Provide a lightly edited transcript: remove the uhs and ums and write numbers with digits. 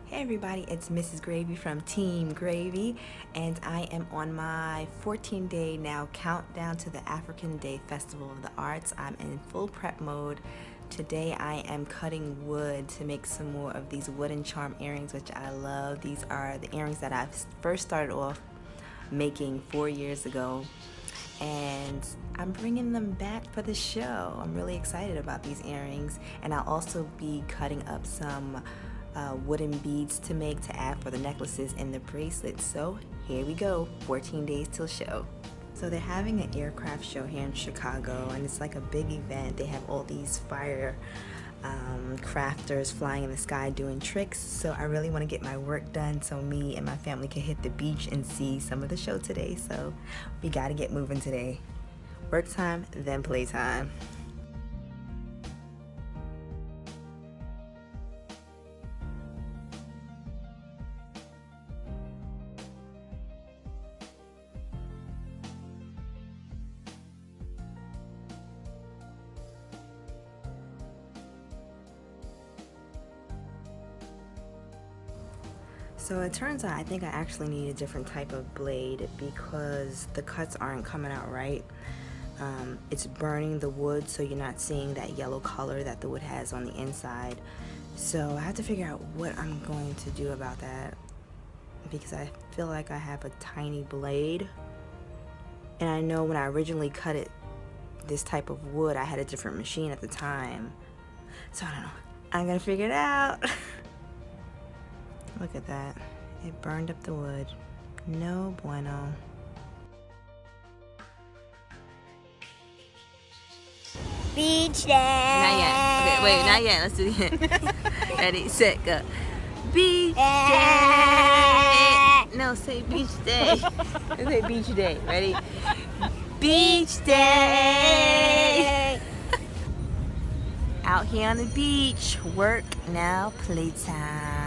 Hey everybody, it's Mrs. Gravey from Team Gravey, and I am on my 14-day now countdown to the African Day Festival of the Arts. I'm in full prep mode. Today I am cutting wood to make some more of these wooden charm earrings, which I love. These are the earrings that I first started off making 4 years ago, and I'm bringing them back for the show. I'm really excited about these earrings, and I'll also be cutting up some wooden beads to make to add for the necklaces and the bracelets. So here we go, 14 days till show. So they're having an aircraft show here in Chicago, and it's like a big event. They have all these fire crafters flying in the sky doing tricks. So I really want to get my work done so me and my family can hit the beach and see some of the show today. So we got to get moving today. Work time, then play time. So it turns out I think I actually need a different type of blade because the cuts aren't coming out right. It's burning the wood, so you're not seeing that yellow color that the wood has on the inside. So I have to figure out what I'm going to do about that because I feel like I have a tiny blade. And I know when I originally cut it, this type of wood, I had a different machine at the time. So I don't know. I'm gonna figure it out. Look at that. It burned up the wood. No bueno. Beach day. Not yet. Okay, wait, not yet. Let's do it again. Ready, set, go. Beach day. No, say beach day. Let's say beach day. Ready? Beach day. Out here on the beach. Work now, playtime.